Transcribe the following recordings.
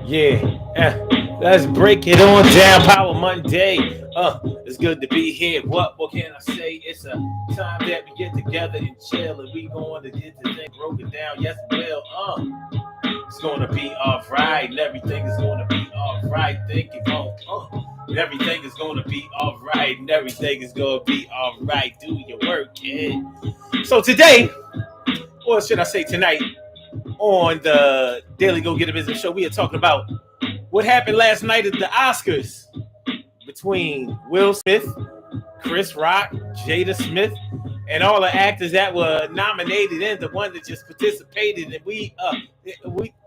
Let's break it on down. Power Monday. It's good to be here. What can I say? It's a time that we get together and chill, and we going to get the thing broken down. Yes, it will. It's gonna be all right, and everything is gonna be all right. Thank you, and everything is gonna be all right, and everything is gonna be all right. Do your work, kid. So today, or should I say tonight, on the Daily Go Get a Business show, we are talking about what happened last night at the Oscars between Will Smith, Chris Rock, Jada Smith, and all the actors that were nominated and the one that just participated. And we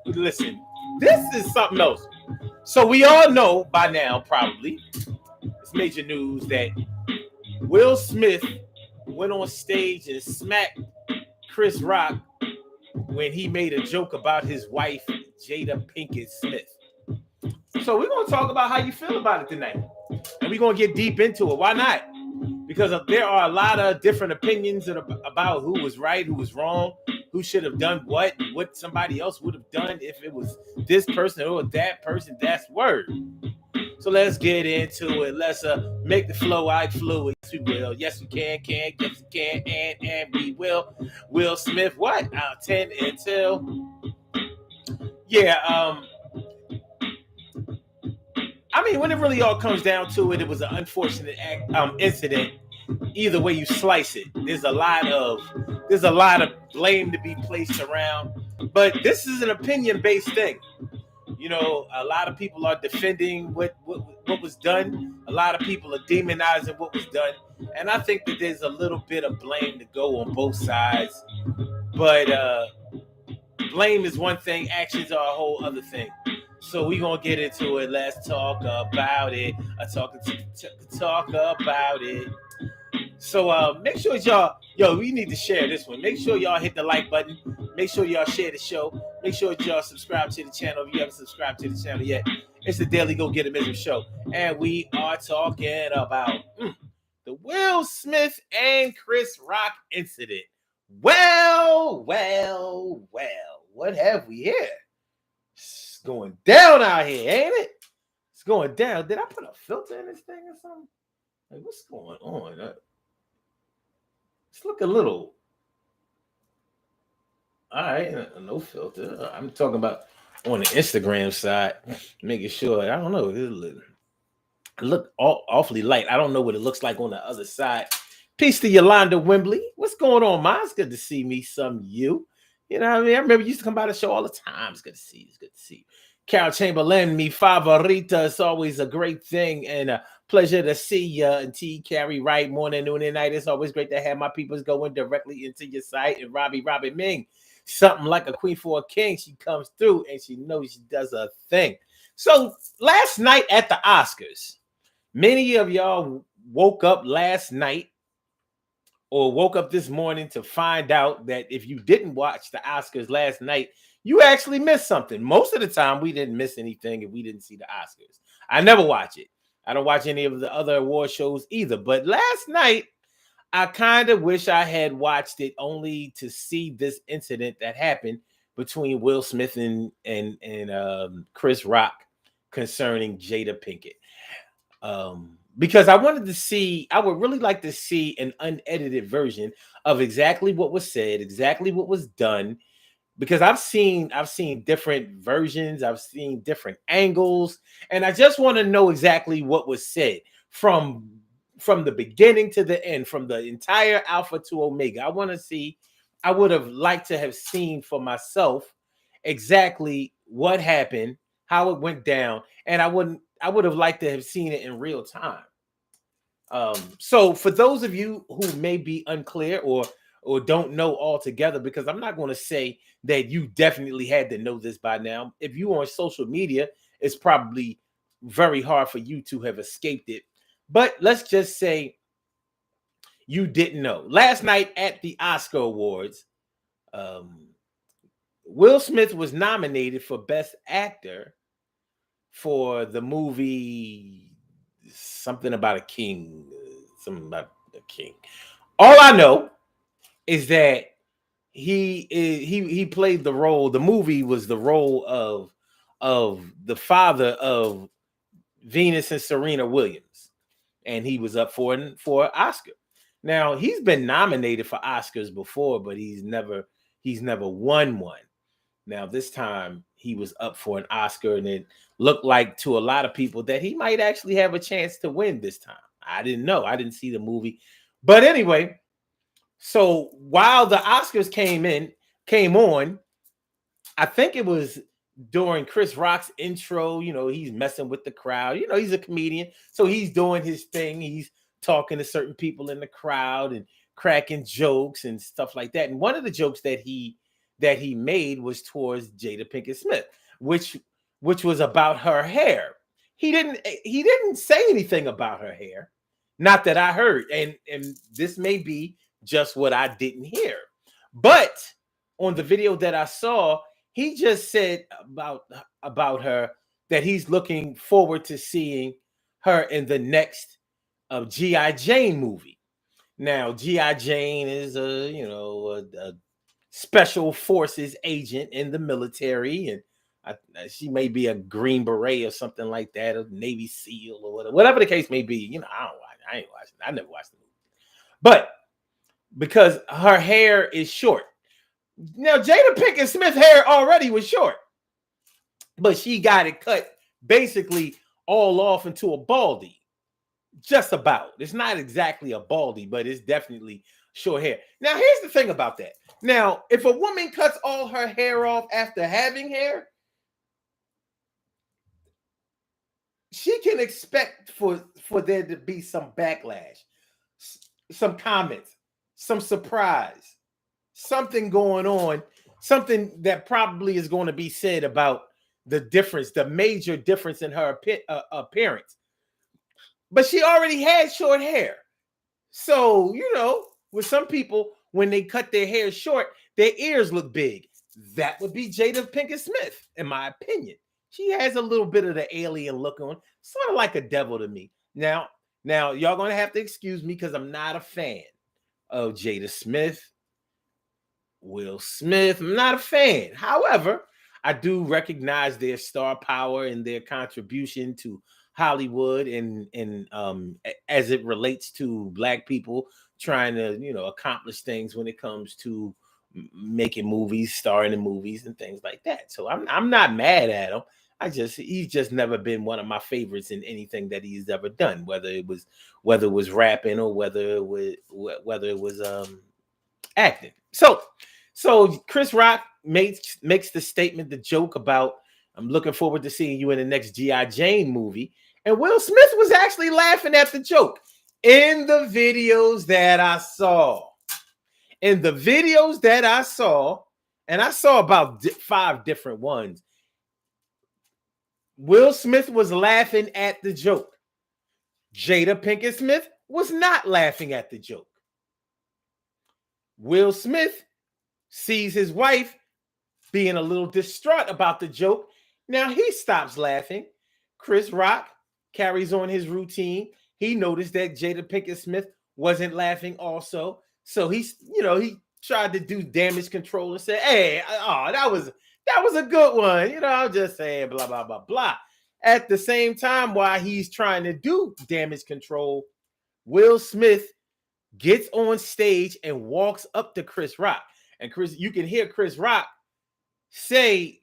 listen. This is something else. So we all know by now, probably, it's major news that Will Smith went on stage and smacked Chris Rock when he made a joke about his wife, Jada Pinkett Smith. So we're going to talk about how you feel about it tonight. And we're going to get deep into it. Why not? Because there are a lot of different opinions about who was right, who was wrong, who should have done what somebody else would have done if it was this person or that person. That's word. So let's get into it. Let's make the flow out fluid. Yes, we will. Yes, we can. Yes, we can. And we will. Will Smith, what? 10 until. Yeah, I mean, when it really all comes down to it, it was an unfortunate incident. Either way you slice it, there's a lot of blame to be placed around. But this is an opinion-based thing. You know, a lot of people are defending what was done. A lot of people are demonizing what was done, and I think that there's a little bit of blame to go on both sides. But blame is one thing; actions are a whole other thing. So we gonna get into it. Let's talk about it. Talk about it. So make sure y'all, we need to share this one. Make sure y'all hit the like button. Make sure y'all share the show. Make sure y'all subscribe to the channel if you haven't subscribed to the channel yet. It's the Daily Go Get a Business show, and we are talking about the Will Smith and Chris Rock incident. Well, what have we here? It's going down out here, ain't it? It's going down. Did I put a filter in this thing or something? Like, what's going on? It's look a little. All right, no filter. I'm talking about on the Instagram side, making sure. I don't know. It look awfully light. I don't know what it looks like on the other side. Peace to Yolanda Wembley. What's going on, Ma? It's good to see me. Some you. You know what I mean? I remember you used to come by the show all the time. It's good to see you. It's good to see you. Carol Chamberlain, mi favorita. It's always a great thing and a pleasure to see you. And T. Carrie Wright, morning, noon, and night. It's always great to have my peoples going directly into your site. And Robbie Ming, something like a queen for a king. She comes through and she knows she does a thing. So last night at the Oscars, many of y'all woke up last night or woke up this morning to find out that if you didn't watch the Oscars last night, you actually missed something. Most of the time, we didn't miss anything if we didn't see the Oscars. I never watch it. I don't watch any of the other award shows either. But last night, I kind of wish I had watched it only to see this incident that happened between Will Smith and Chris Rock concerning Jada Pinkett. Because I would really like to see an unedited version of exactly what was said, exactly what was done. Because I've seen different versions, I've seen different angles, and I just want to know exactly what was said from the beginning to the end, from the entire Alpha to Omega. I would have liked to have seen for myself exactly what happened, how it went down, and I would have liked to have seen it in real time. So for those of you who may be unclear or don't know altogether, because I'm not going to say that you definitely had to know this by now. If you on social media, it's probably very hard for you to have escaped it. But let's just say you didn't know. Last night at the Oscar Awards, Will Smith was nominated for Best Actor for the movie something about a king. Something about a king. All I know is that he played the role. The movie was the role of the father of Venus and Serena Williams, and he was up for an Oscar. Now he's been nominated for Oscars before, but he's never won one. Now this time he was up for an Oscar, and it looked like to a lot of people that he might actually have a chance to win this time. I didn't know. I didn't see the movie, but anyway. So while the Oscars came on, I think it was during Chris Rock's intro. He's messing with the crowd. He's a comedian, so he's doing his thing. He's talking to certain people in the crowd and cracking jokes and stuff like that. And one of the jokes that he made was towards Jada Pinkett Smith, which was about her hair. He didn't say anything about her hair, not that I heard. And this may be just what I didn't hear, but on the video that I saw, he just said about her that he's looking forward to seeing her in the next G.I. Jane movie. Now, G.I. Jane is a special forces agent in the military, and she may be a Green Beret or something like that, a Navy SEAL or whatever the case may be. I ain't watching. I never watched the movie, but because her hair is short. Now, Jada Pinkett Smith's hair already was short, but she got it cut basically all off into a baldy. Just about. It's not exactly a baldy, but it's definitely short hair. Now, here's the thing about that. Now, if a woman cuts all her hair off after having hair, she can expect for there to be some backlash, some comments, some surprise, something going on, something that probably is going to be said about the major difference in her appearance. But she already had short hair. So, with some people, when they cut their hair short, their ears look big. That would be Jada Pinkett Smith, in my opinion. She has a little bit of the alien look on, sort of like a devil to me. Now, y'all going to have to excuse me because I'm not a fan of Jada Smith, Will Smith. I'm not a fan. However, I do recognize their star power and their contribution to Hollywood and as it relates to Black people trying to accomplish things when it comes to making movies, starring in movies and things like that. So I'm not mad at him. He's just never been one of my favorites in anything that he's ever done, whether it was rapping or whether it was acting. So Chris Rock makes the statement, the joke about, I'm looking forward to seeing you in the next G.I. Jane movie. And Will Smith was actually laughing at the joke in the videos that I saw. And I saw about 5 different ones, Will Smith was laughing at the joke. Jada Pinkett Smith was not laughing at the joke. Will Smith sees his wife being a little distraught about the joke. Now he stops laughing. Chris Rock carries on his routine. He noticed that Jada Pinkett Smith wasn't laughing also. So he tried to do damage control and say, hey, that was a good one. I'm just saying blah, blah, blah, blah. At the same time, while he's trying to do damage control, Will Smith gets on stage and walks up to Chris Rock. And you can hear Chris Rock say,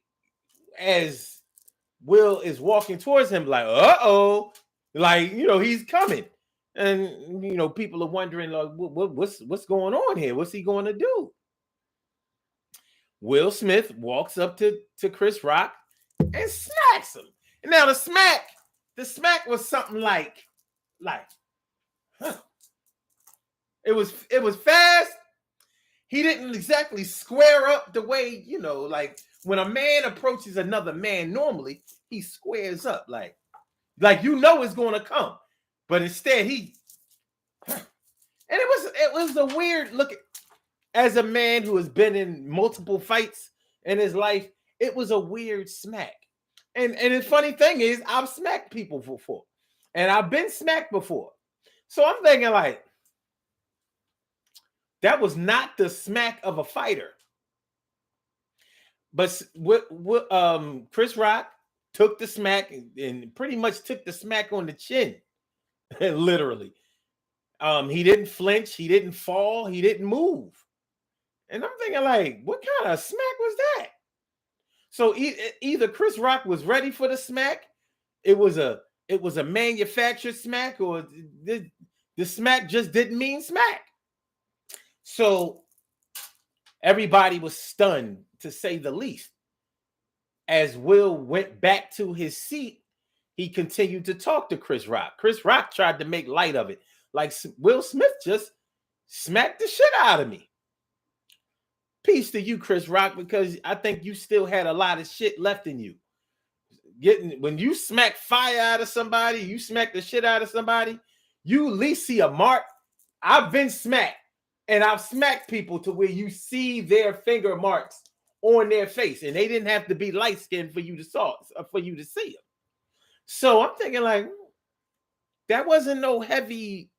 as Will is walking towards him, like, uh-oh, like, he's coming. And, people are wondering, like, what's going on here? What's he going to do? Will Smith walks up to Chris Rock and smacks him. And now the smack was something like, huh. It was fast. He didn't exactly square up the way, like when a man approaches another man, normally he squares up like it's going to come. But instead and it was a weird look. As a man who has been in multiple fights in his life, it was a weird smack. And the funny thing is, I've smacked people before. And I've been smacked before. So I'm thinking like, that was not the smack of a fighter. But Chris Rock took the smack and pretty much took the smack on the chin, literally. He didn't flinch, he didn't fall, he didn't move. And I'm thinking, like, what kind of smack was that? So either Chris Rock was ready for the smack, it was a manufactured smack, or the smack just didn't mean smack. So everybody was stunned, to say the least. As Will went back to his seat, he continued to talk to Chris Rock. Chris Rock tried to make light of it. Like, Will Smith just smacked the shit out of me. Peace to you, Chris Rock, because I think you still had a lot of shit left in you. When you smack fire out of somebody, you smack the shit out of somebody, you at least see a mark. I've been smacked, and I've smacked people to where you see their finger marks on their face, and they didn't have to be light skinned for you to see them. So I'm thinking, like, that wasn't no heavy.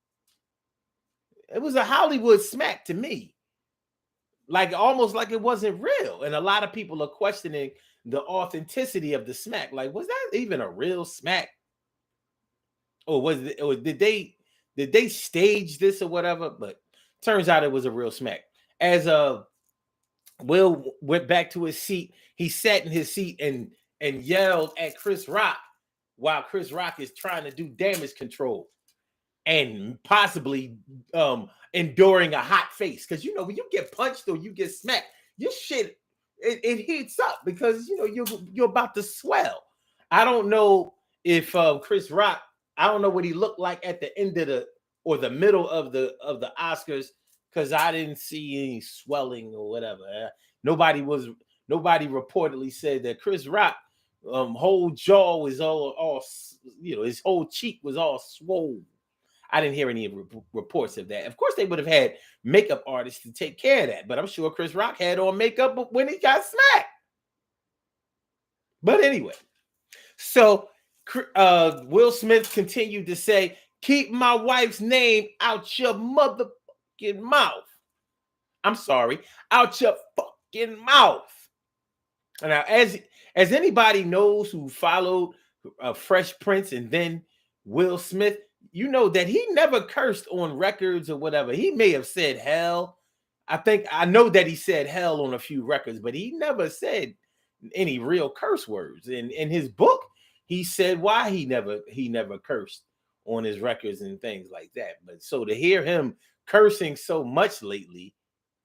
It was a Hollywood smack to me, like almost like it wasn't real. And a lot of people are questioning the authenticity of the smack. Like, was that even a real smack, or was it? Or did they stage this or whatever? But turns out it was a real smack. As Will went back to his seat, he sat in his seat and yelled at Chris Rock while Chris Rock is trying to do damage control and possibly enduring a hot face. Because, you know, when you get punched or you get smacked, your shit, it heats up, because, you know, you're about to swell. I don't know if Chris Rock, I don't know what he looked like at the end of the middle of the Oscars, because I didn't see any swelling or whatever. Nobody reportedly said that Chris Rock whole jaw was all you know, his whole cheek was all swollen. I didn't hear any reports of that. Of course, they would have had makeup artists to take care of that, but I'm sure Chris Rock had on makeup when he got smacked. But anyway, so Will Smith continued to say, "Keep my wife's name out your motherfucking mouth." I'm sorry, out your fucking mouth. Now, as anybody knows who followed Fresh Prince and then Will Smith, you know that he never cursed on records or whatever. He may have said hell. I know that he said hell on a few records, but he never said any real curse words. In his book, he said why he never cursed on his records and things like that. But so to hear him cursing so much lately,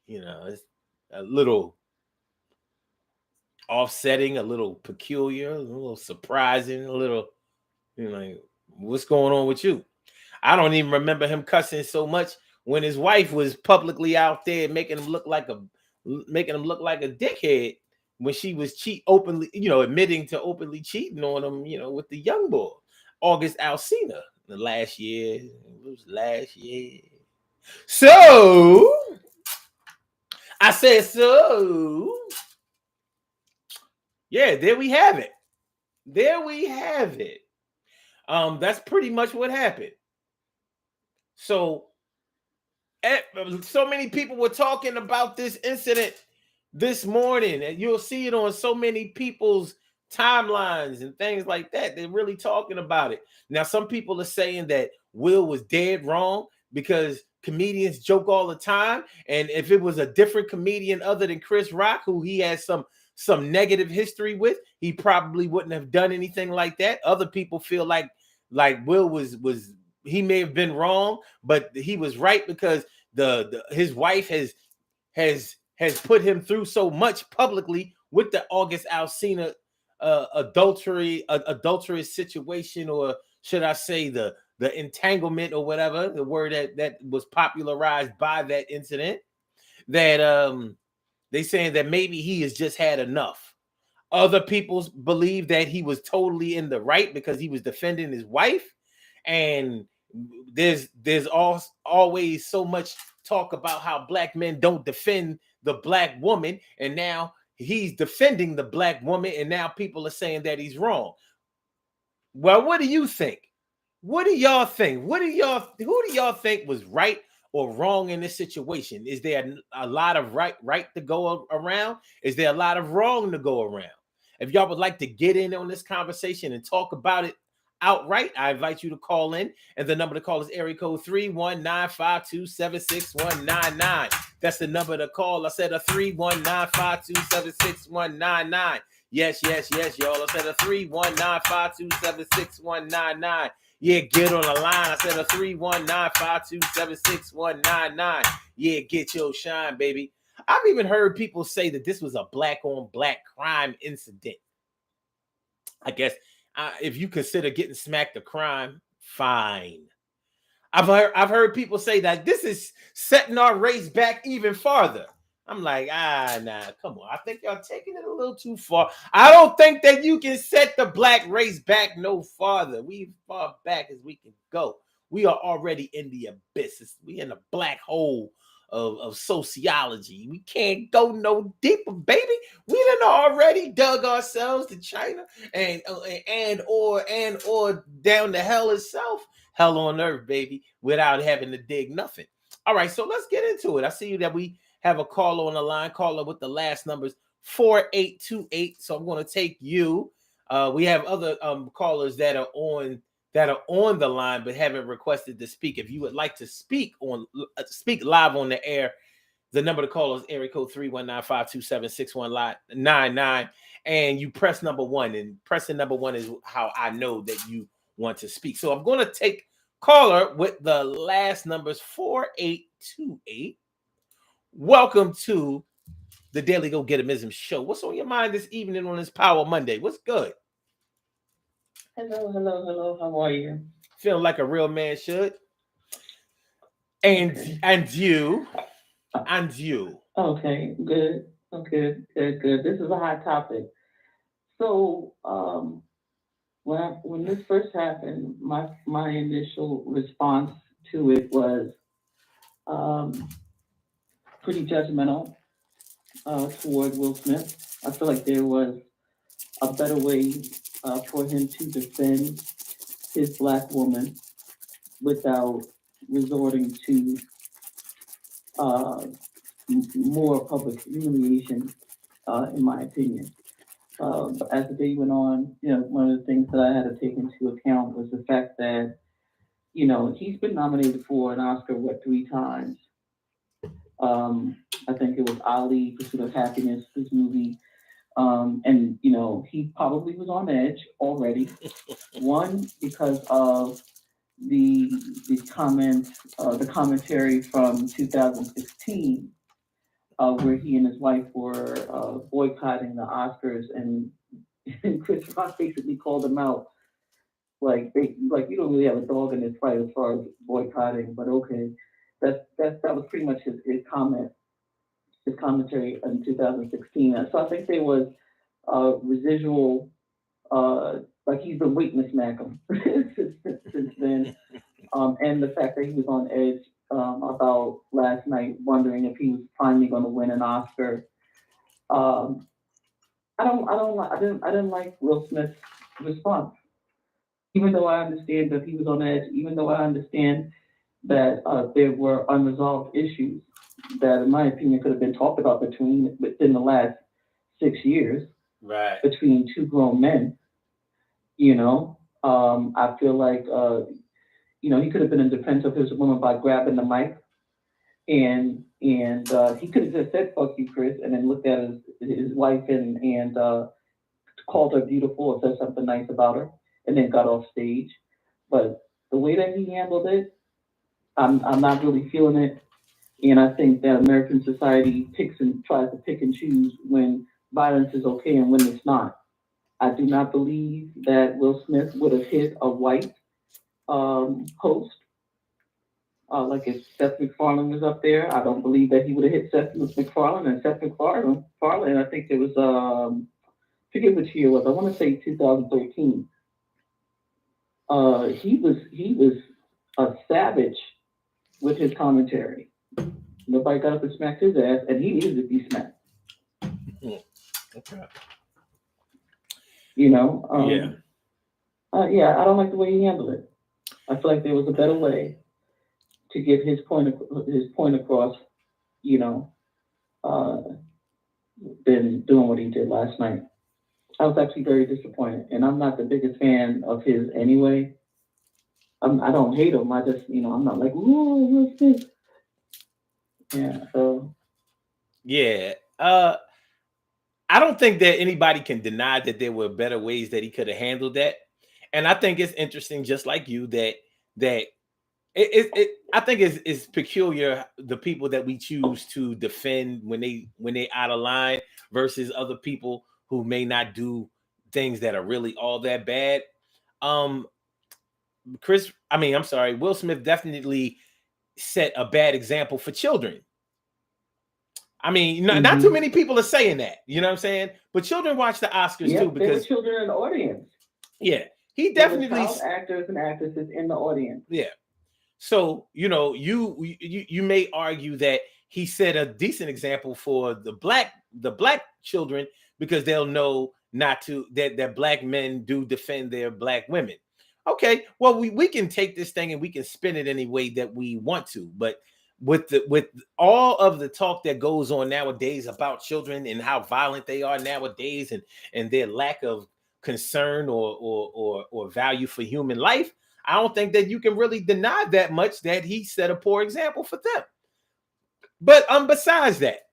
you know, it's a little offsetting, a little peculiar, a little surprising, a little, you know, what's going on with you? I don't even remember him cussing so much when his wife was publicly out there making him look like a dickhead when she was openly, you know, admitting to openly cheating on him, you know, with the young boy, August Alsina, last year. It was last year. So I said, so yeah, there we have it. That's pretty much what happened. So many people were talking about this incident this morning, and you'll see it on so many people's timelines and things like that. They're really talking about it. Now, some people are saying that Will was dead wrong because comedians joke all the time, and if it was a different comedian other than Chris Rock, who he has some negative history with, he probably wouldn't have done anything like that. Other people feel like Will was he may have been wrong, but he was right because his wife has put him through so much publicly with the August Alsina adulterous situation, or should I say the entanglement or whatever, the word that was popularized by that incident, that they saying that maybe he has just had enough. Other people believe that he was totally in the right because he was defending his wife. And there's always so much talk about how black men don't defend the black woman, and now he's defending the black woman, and now people are saying that he's wrong. Well, what do you think? What do y'all think? Who do y'all think was right or wrong in this situation? Is there a lot of right to go around? Is there a lot of wrong to go around? If y'all would like to get in on this conversation and talk about it outright, I invite you to call in. And the number to call is area code 319-527-6199. That's the number to call. I said a 319-527-6199. Yes, yes, yes, y'all. I said a 319-527-6199. Yeah, get on the line. I said a 319-527-6199. Yeah, get your shine, baby. I've even heard people say that this was a black on black crime incident. I guess if you consider getting smacked a crime, fine. I've heard people say that this is setting our race back even farther. I'm like, nah, come on. I think y'all taking it a little too far. I don't think that you can set the black race back no farther. We far back as we can go. We are already in the abyss. We in a black hole of sociology. We can't go no deeper, baby. We done already dug ourselves to China and or down to hell itself. Hell on earth, baby, without having to dig nothing. All right, so let's get into it. I see that we have a caller on the line, caller with the last numbers 4828. So I'm going to take you. We have other callers that are on the line but haven't requested to speak. If you would like to speak live on the air, the number to call is area code 319-527-6199, and you press number 1. And pressing number 1 is how I know that you want to speak. So I'm going to take caller with the last numbers 4828. Welcome to the Daily Go Getimism Show. What's on your mind this evening on this Power Monday? What's good? Hello. How are you? Feeling like a real man should. And you. Okay, good. Good. This is a hot topic. So, when this first happened, my initial response to it was pretty judgmental toward Will Smith. I feel like there was a better way for him to defend his black woman without resorting to uh, more public humiliation, in my opinion. As the day went on, one of the things that I had to take into account was the fact that, he's been nominated for an Oscar, 3 times. I think it was Ali, Pursuit of Happiness, this movie. And, he probably was on edge already. One, because of the comments, the commentary from 2016, where he and his wife were boycotting the Oscars, and Chris Rock basically called him out, like you don't really have a dog in this fight as far as boycotting, but okay, that was pretty much his commentary in 2016. So I think there was residual, like he's been waiting to smack him since then. And the fact that he was on edge about last night, wondering if he was finally going to win an Oscar. Um, I didn't like Will Smith's response, even though I understand that he was on edge, even though I understand that there were unresolved issues that, in my opinion, could have been talked about within the last 6 years, right, between two grown men. I feel like he could have been in defense of his woman by grabbing the mic, and he could have just said "fuck you, Chris," and then looked at his wife and called her beautiful or said something nice about her, and then got off stage. But the way that he handled it, I'm not really feeling it, and I think that American society tries to pick and choose when violence is okay and when it's not. I do not believe that Will Smith would have hit a white host. Like if Seth MacFarlane was up there, I don't believe that he would have hit Seth MacFarlane. And Seth MacFarlane, I think it was, forget which year it was. I want to say 2013. He was a savage with his commentary. Nobody got up and smacked his ass, and he needed to be smacked. Okay. Yeah. I don't like the way he handled it. I feel like there was a better way to get his point across, than doing what he did last night. I was actually very disappointed, and I'm not the biggest fan of his anyway. I don't hate him. I just, I'm not like, ooh, what's this? Yeah. So. Yeah. I don't think that anybody can deny that there were better ways that he could have handled that. And I think it's interesting, just like you, that I think it's peculiar the people that we choose to defend when they out of line versus other people who may not do things that are really all that bad. Um, I'm sorry, Will Smith definitely set a bad example for children. I mean, not too Hmm. many people are saying that. You know what I'm saying? But children watch the Oscars too Yep, there were because, children in the audience. yeah, he There were definitely, child actors and actresses in the audience. yeah. So you may argue that he set a decent example for the black children because they'll know not to that black men do defend their black women. Okay, well we can take this thing and we can spin it any way that we want to, but with all of the talk that goes on nowadays about children and how violent they are nowadays and their lack of concern or value for human life, I don't think that you can really deny that much that he set a poor example for them. But besides that,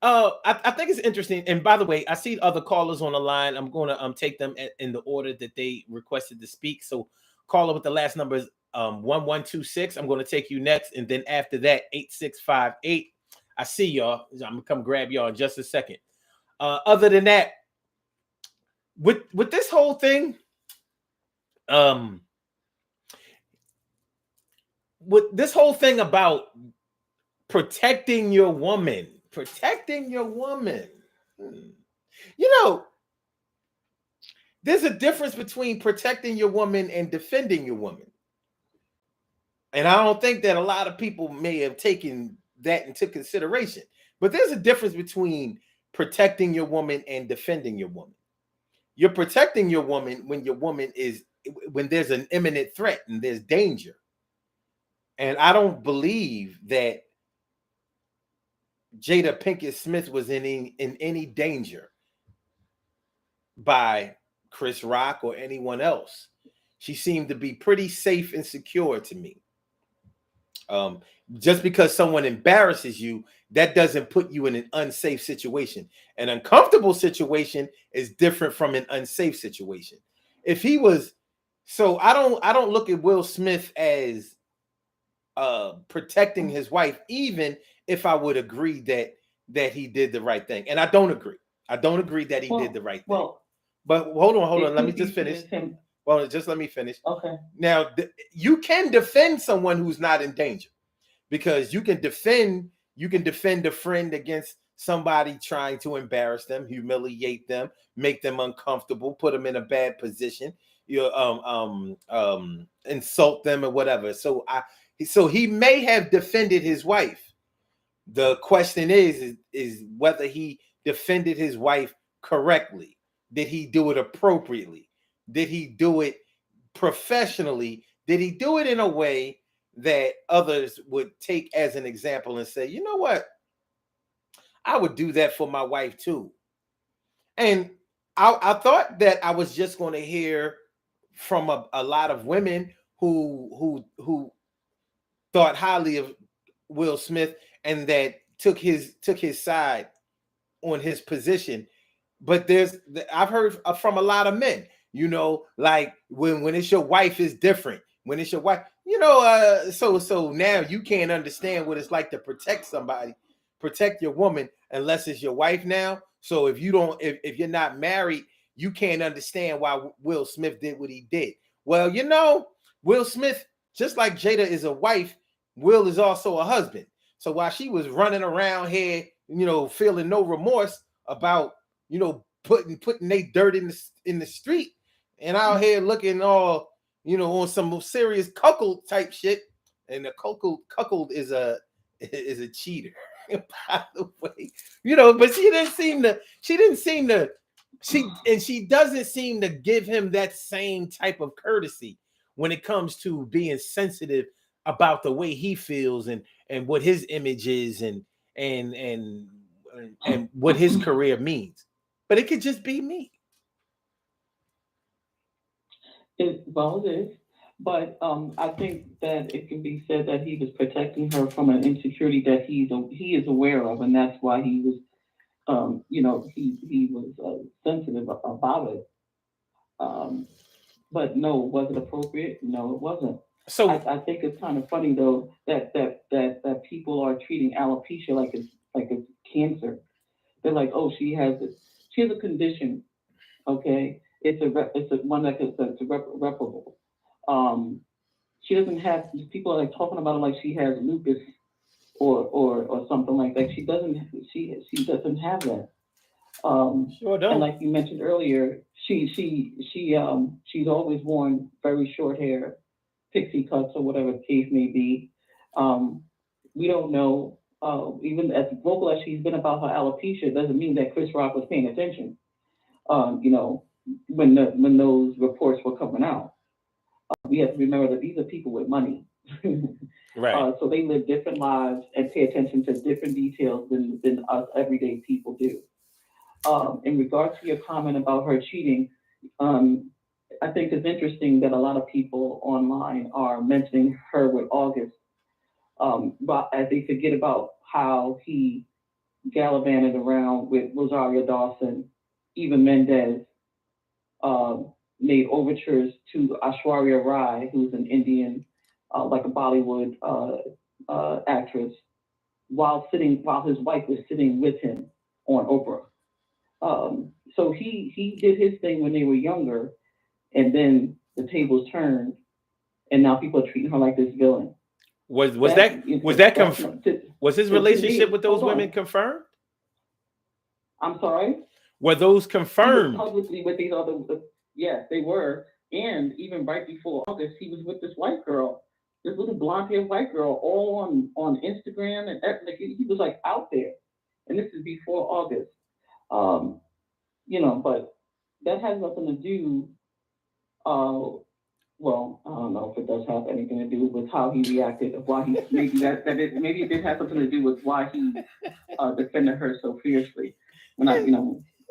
I think it's interesting. And by the way, I see other callers on the line. I'm going to take them in the order that they requested to speak. So, caller with the last number is 1126. I'm going to take you next, and then after that, 8658. I see y'all. I'm gonna come grab y'all in just a second. Other than that, with this whole thing, um, with this whole thing about protecting your woman. Hmm. You know, there's a difference between protecting your woman and defending your woman. And I don't think that a lot of people may have taken that into consideration. But there's a difference between protecting your woman and defending your woman. You're protecting your woman when there's an imminent threat and there's danger. And I don't believe that Jada Pinkett Smith was in any danger by Chris Rock or anyone else. She seemed to be pretty safe and secure to me. Um, just because someone embarrasses you, that doesn't put you in an unsafe situation. An uncomfortable situation is different from an unsafe situation. If he was, so I don't look at Will Smith as protecting his wife, even if I would agree that he did the right thing. And I don't agree. I don't agree that he did the Well, right thing. well, But hold on. it Let me could just be seen finish. as him. Well, just let me finish. Okay. Now, you can defend someone who's not in danger because you can defend a friend against somebody trying to embarrass them, humiliate them, make them uncomfortable, put them in a bad position, insult them or whatever. So he may have defended his wife. The question is whether he defended his wife correctly. Did he do it appropriately? Did he do it professionally? Did he do it in a way that others would take as an example and say, you know what? I would do that for my wife too. And I thought that I was just going to hear from a lot of women who thought highly of Will Smith and that took his side on his position. But I've heard from a lot of men, like when it's your wife is different. When it's your wife, so now you can't understand what it's like to protect somebody, protect your woman, unless it's your wife now. So if you're not married, you can't understand why Will Smith did what he did. Well, Will Smith, just like Jada is a wife, Will is also a husband. So while she was running around here, feeling no remorse about putting they dirt in the street and out here looking all on some serious cuckold type shit. And the cuckold is a cheater, by the way. But she doesn't seem to give him that same type of courtesy when it comes to being sensitive about the way he feels and what his image is and and what his career means. but it could just be me. Well, it is. But I think that it can be said that he was protecting her from an insecurity that he is aware of, and that's why he was, he was sensitive about it. Um, but no, was it appropriate? No, it wasn't. So I think it's kind of funny though that people are treating alopecia like it's cancer. They're like, oh, she has a condition. Okay, it's a one that's irreparable. Um, she doesn't have. People are like talking about it like she has lupus or something like that. She doesn't. She doesn't have that. sure And don't. like you mentioned earlier, she's always worn very short hair, pixie cuts or whatever the case may be. Um, we don't know. Even as vocal as she's been about her alopecia, doesn't mean that Chris Rock was paying attention. You know, when those reports were coming out, we have to remember that these are people with money. Right. So they live different lives and pay attention to different details than us everyday people do. In regards to your comment about her cheating, um, I think it's interesting that a lot of people online are mentioning her with August, but as they forget about how he gallivanted around with Rosario Dawson, Eva Mendes, made overtures to Ashwarya Rai, who's an Indian, like a Bollywood actress, while his wife was sitting with him on Oprah. So he did his thing when they were younger, and then the tables turned, and now people are treating her like this villain. Was That that was that that's conf- not was his to relationship me. with those Hold women on, confirmed? I'm sorry. Were those He was confirmed? publicly with these other. Yes, they were, and even right before August, he was with this white girl, this little blonde haired white girl, all on Instagram and everything. He was like out there, and this is before August. Um, but that has nothing to do. Well, I don't know if it does have anything to do with how he reacted, or why he maybe it did have something to do with why he defended her so fiercely. When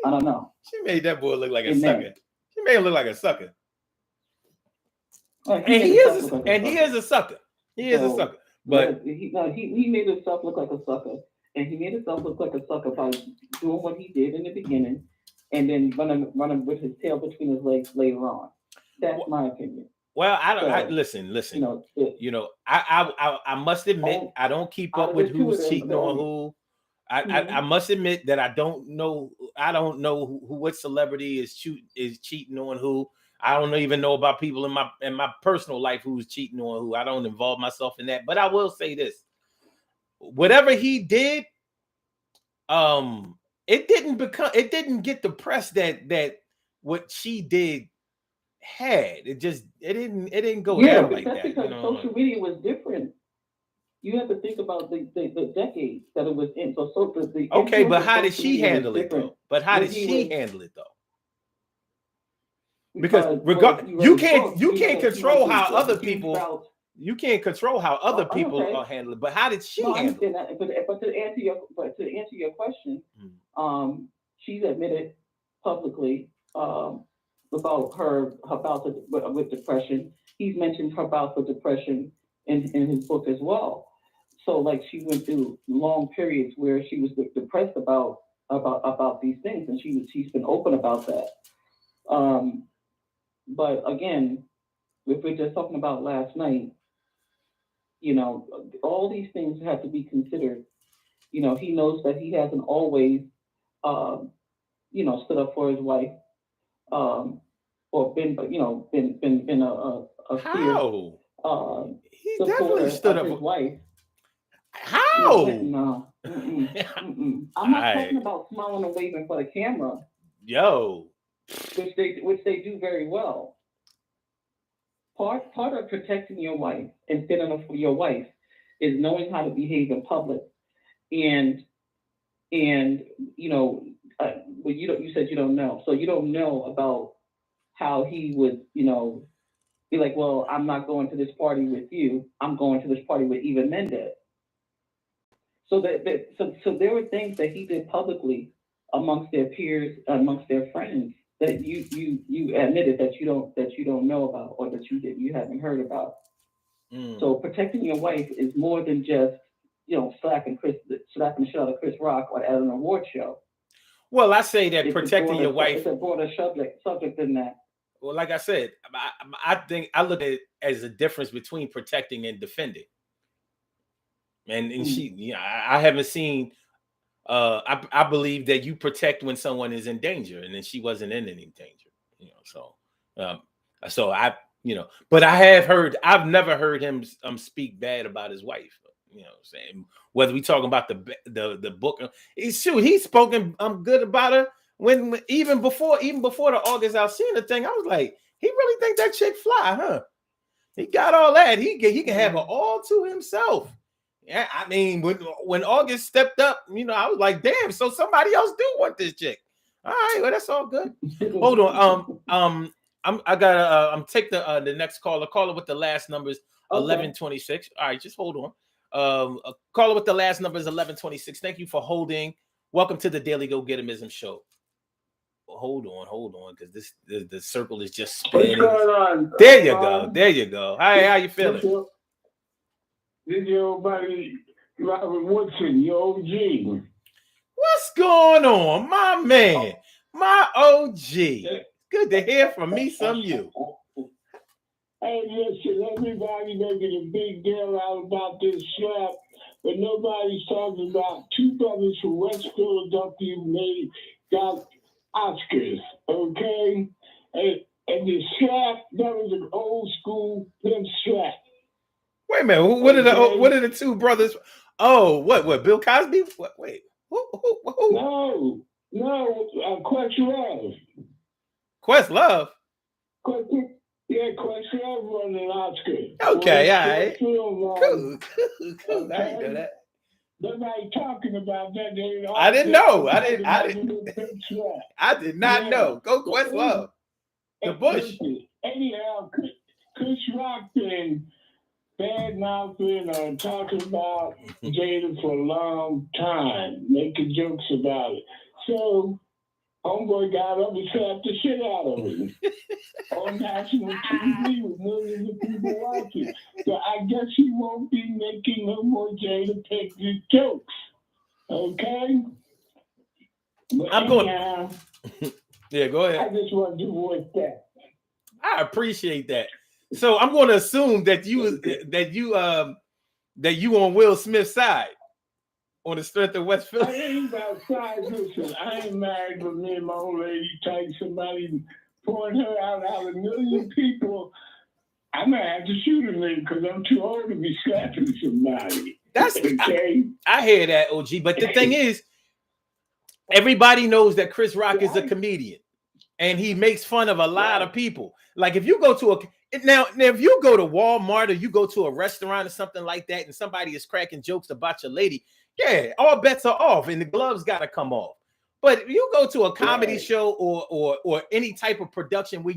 I don't know. She made that boy look like a It may. sucker. She made him look like a sucker. Well, he And made himself look like a he sucker. is a sucker. He is a So sucker. yeah, But he made himself look like a sucker, and he made himself look like a sucker by doing what he did in the beginning, and then running with his tail between his legs later on. That's my opinion. well, I don't. I So listen, you listen. know, the, I must admit on, I don't keep out up of with the two of who's them, cheating the on only. who. I Mhm. must admit that I don't know. I don't know what celebrity is cheating on who. I don't even know about people in my personal life who's cheating on who. I don't involve myself in that. But I will say this: whatever he did, it didn't get the press that what she did had. It didn't go Yeah, down but like that's that. You because know. social media was different. You have to think about the decades that it was in. So the Okay, influence but of how did social she media was handle it different though? But how when did he she was handle it though? Because because well, if you read his book, you can't he went control through how a other huge people bout. you can't control how other people Okay, are handling. But how did no, she I handle understand it? that, but to answer your question, Mm. she's admitted publicly about her bouts with depression. He's mentioned her bouts with depression in his book as well. So like she went through long periods where she was depressed about these things, and she's been open about that. Um, but again, if we're just talking about last night, all these things have to be considered. He knows that he hasn't always, um, stood up for his wife, um, or been a fierce How? um, He definitely supporter stood of up. his wife. No, How? no, mm-mm, mm-mm. I'm not talking I about smiling and waving for the camera, yo. which they do very well. Part of protecting your wife and standing up for your wife is knowing how to behave in public and and you know, well, you said you don't know, so you don't know about how he would, be like, well, I'm not going to this party with you. I'm going to this party with Eva Mendes. So there were things that he did publicly amongst their peers, amongst their friends that you admitted that you don't know about or that you haven't heard about. Mm. So protecting your wife is more than just slapping the shit out of Chris Rock or at an award show. Well, I say that It's a protecting broader your wife. it's a broader subject than that. Well, like I said, I think I look at it as a difference between protecting and defending. And Mm. she, I haven't seen. I believe that you protect when someone is in danger, and then she wasn't in any danger. Um, so I, but I've never heard him speak bad about his wife. Saying whether we talking about the book, he's spoken good about her when even before the August Alsina thing. I was like, he really think that chick fly, huh? He got all that. He can have it all to himself. Yeah, I mean, when August stepped up, I was like, damn. So somebody else do want this chick. All right, well, that's all good. Hold on. I'm take the next caller. Caller with the last numbers 1126. All right, just hold on. A caller with the last numbers 1126. Thank you for holding. Welcome to the Daily Go Getimism Show. Hold on, because the circle is just spinning. What's going on? There you go. Hi, how you feeling? This is your buddy Robert Woodson, your OG. What's going on, my man? My OG. Good to hear from me, some you. Hey, listen, everybody making a big deal out about this slap, but nobody's talking about two brothers from West Philadelphia got Oscars, okay? And the slap, that was an old school pimp slap. Wait a minute. What are the two brothers? Oh, what? Bill Cosby? What? Wait. Who? No. Questlove. Questlove. Questlove won an Oscar. Okay, all right. Cool. Okay. I didn't know that. Nobody talking about that. I didn't know. I did not know. Go Questlove. The Bush. Anyhow, Chris Rock been bad mouthing or talking about Jada for a long time, making jokes about it. So homeboy got up and slapped the shit out of him on national TV with millions of people watching. So I guess he won't be making no more Jada Pinkett jokes. Okay? But I'm anyhow, going. Yeah, go ahead. I just wanted to voice that. I appreciate that. So I'm going to assume that you on Will Smith's side on the strength of West Philly. I ain't about side. Listen, I ain't married with me and my old lady type somebody pouring her out of a million people. I'm gonna have to shoot a nigga because I'm too old to be slapping somebody. That's okay. I hear that, OG. But the thing is, everybody knows that Chris Rock is a comedian, and he makes fun of a lot of people. Like if you go to if you go to Walmart or you go to a restaurant or something like that, and somebody is cracking jokes about your lady, yeah, all bets are off, and the gloves got to come off. But if you go to a comedy show or any type of production where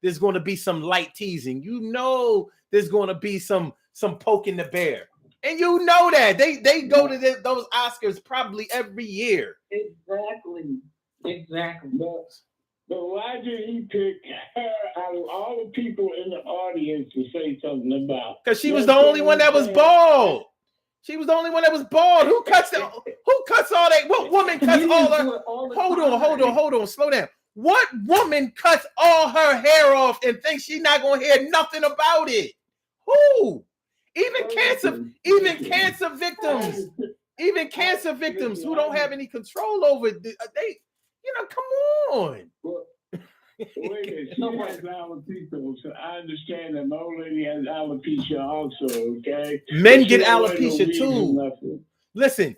there's going to be some light teasing, there's going to be some poking the bear, and that they go to those Oscars probably every year. Exactly. But why did he pick her out of all the people in the audience to say something about? Because she was the only one that was bald. She was the only one that was bald. Who cuts all that? What woman cuts all her? Hold on. Slow down. What woman cuts all her hair off and thinks she's not gonna hear nothing about it? Who? Even cancer victims who don't have any control over it. They, come on. Wait a minute, she has alopecia, so I understand that my old lady has alopecia also, okay? Men get alopecia too. Listen,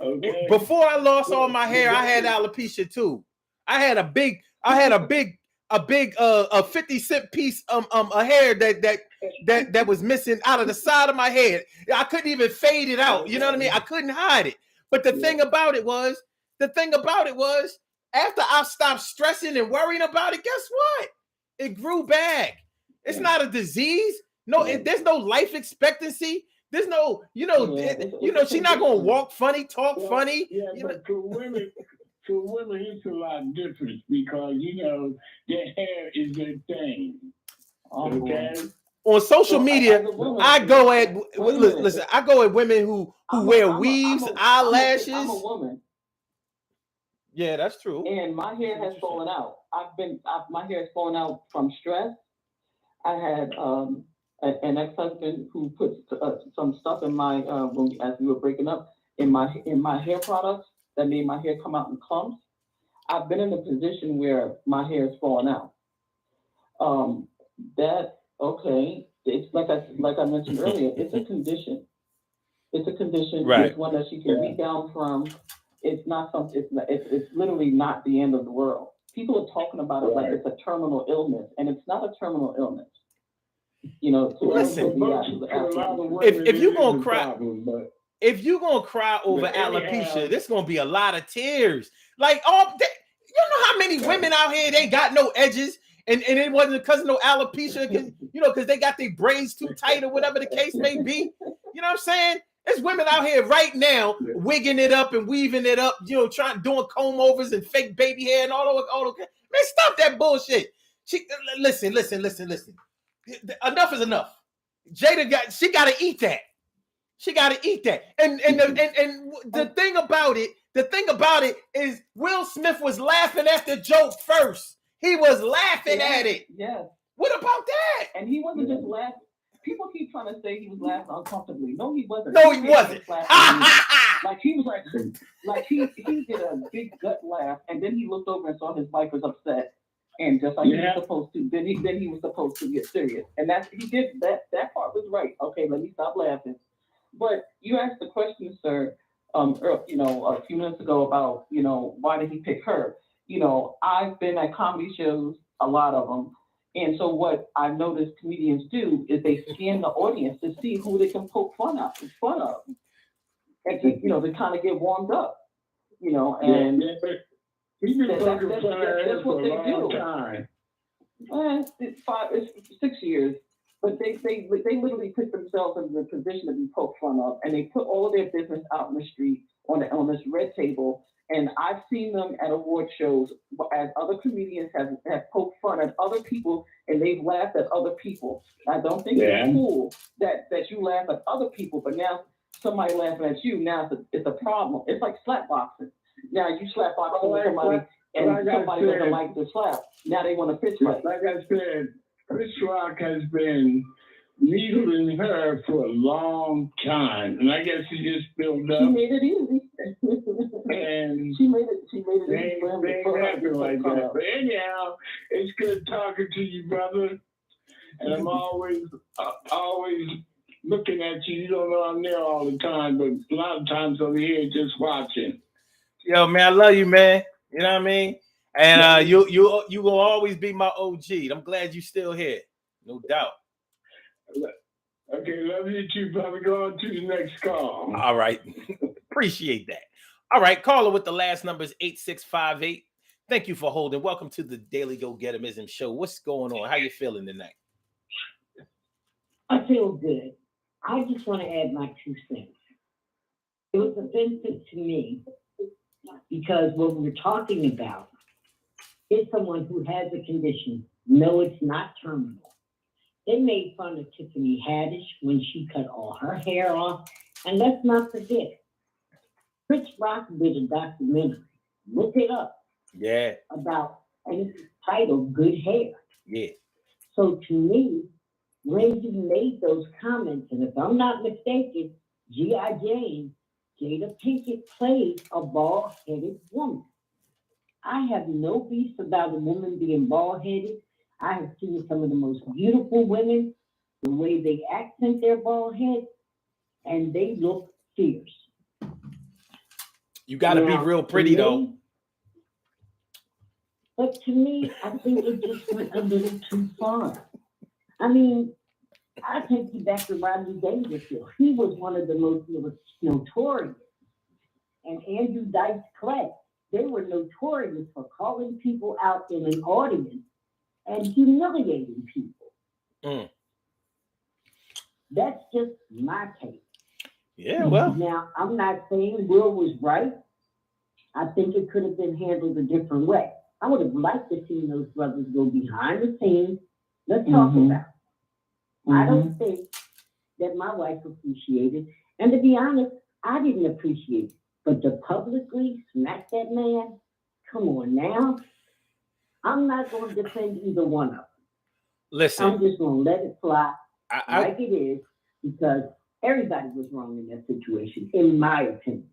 before I lost all my hair, I had alopecia too. I had a big 50-cent piece a hair that was missing out of the side of my head. I couldn't even fade it out. You know what I mean? I couldn't hide it. But the thing about it was, after I stopped stressing and worrying about it, guess what? It grew back. It's not a disease. No, there's no life expectancy. There's no, she's not gonna walk funny, talk funny. Yeah, but for for women, it's a lot different because, their hair is their thing. Okay? On social media, I go at listen. I go at women who wear weaves, eyelashes. I'm a woman. Yeah, that's true. And my hair has fallen out. My hair has fallen out from stress. I had an ex-husband who put some stuff in my as we were breaking up in my hair products that made my hair come out in clumps. I've been in a position where my hair has fallen out. It's like I mentioned earlier. It's a condition. It's a condition. Right. It's one that she can rebound from. It's not something. It's literally not the end of the world. People are talking about it like it's a terminal illness, and it's not a terminal illness. Listen, if you're gonna cry, if you're gonna cry over alopecia, there's gonna be a lot of tears. Like, you know how many women out here they got no edges, and it wasn't because of no alopecia, because they got their braids too tight or whatever the case may be. You know what I'm saying? There's women out here right now wigging it up and weaving it up, doing comb overs and fake baby hair and all the man, stop that bullshit. Listen. Enough is enough. Jada got to eat that. She got to eat that. And the thing about it is Will Smith was laughing at the joke first. He was laughing at it. Yes. What about that? And he wasn't just laughing. People keep trying to say he was laughing uncomfortably. No, he wasn't. No, he wasn't. Like he was like he did a big gut laugh, and then he looked over and saw his wife was upset, and just like he was supposed to, then he was supposed to get serious, and he did that. That part was right. Okay, let me stop laughing. But you asked the question, sir, a few minutes ago about why did he pick her? I've been at comedy shows, a lot of them. And so what I've noticed comedians do is they scan the audience to see who they can poke fun of, and to kind of get warmed up, and he's been poking fun that's what they do. Time. It's 6 years, but they literally put themselves in the position to be poked fun of, and they put all of their business out in the street on this red table. And I've seen them at award shows as other comedians have poked fun at other people, and they've laughed at other people. I don't think it's cool that you laugh at other people, but now somebody laughing at you, now it's a problem. It's like slap boxing. Now you slap boxing with somebody, and somebody doesn't like the slap. Now they want to fist fight. Like I said, Chris Rock has been needling her for a long time, and I guess he just built up. She made it easy. And she made it easy for him to put her like that. But anyhow, it's good talking to you, brother. And I'm always looking at you. You don't know I'm there all the time, but a lot of times over here just watching. Yo, man, I love you, man. You know what I mean? And you will always be my OG. I'm glad you're still here. No doubt. Okay, love you too, brother. Go on to the next call. All right. Appreciate that. All right, caller with the last number is 8658. Thank you for holding. Welcome to the Daily Go Getimism Show. What's going on? How you feeling tonight? I feel good. I just want to add my 2 cents. It was offensive to me because what we're talking about is someone who has a condition. No, it's not terminal. They made fun of Tiffany Haddish when she cut all her hair off. And let's not forget, Chris Rock did a documentary. Look it up. Yeah. About, and it's titled Good Hair. Yeah. So to me, when you made those comments, and if I'm not mistaken, G.I. Jane, Jada Pinkett played a bald-headed woman. I have no beef about a woman being bald-headed. I have seen some of the most beautiful women, the way they accent their bald head, and they look fierce. You got to be real pretty, though. But to me, I think it just went a little too far. I mean, I take you back to Rodney Dangerfield. He was one of the most notorious. And Andrew Dice Clay, they were notorious for calling people out in an audience and humiliating people. That's just my take. Yeah, well. Now, I'm not saying Will was right. I think it could have been handled a different way. I would have liked to see those brothers go behind the scenes. Let's talk about it. I don't think that my wife appreciated, and to be honest, I didn't appreciate it. But to publicly smack that man, come on now. I'm not going to defend either one of them. Listen, I'm just going to let it fly I like it is, because everybody was wrong in that situation, in my opinion.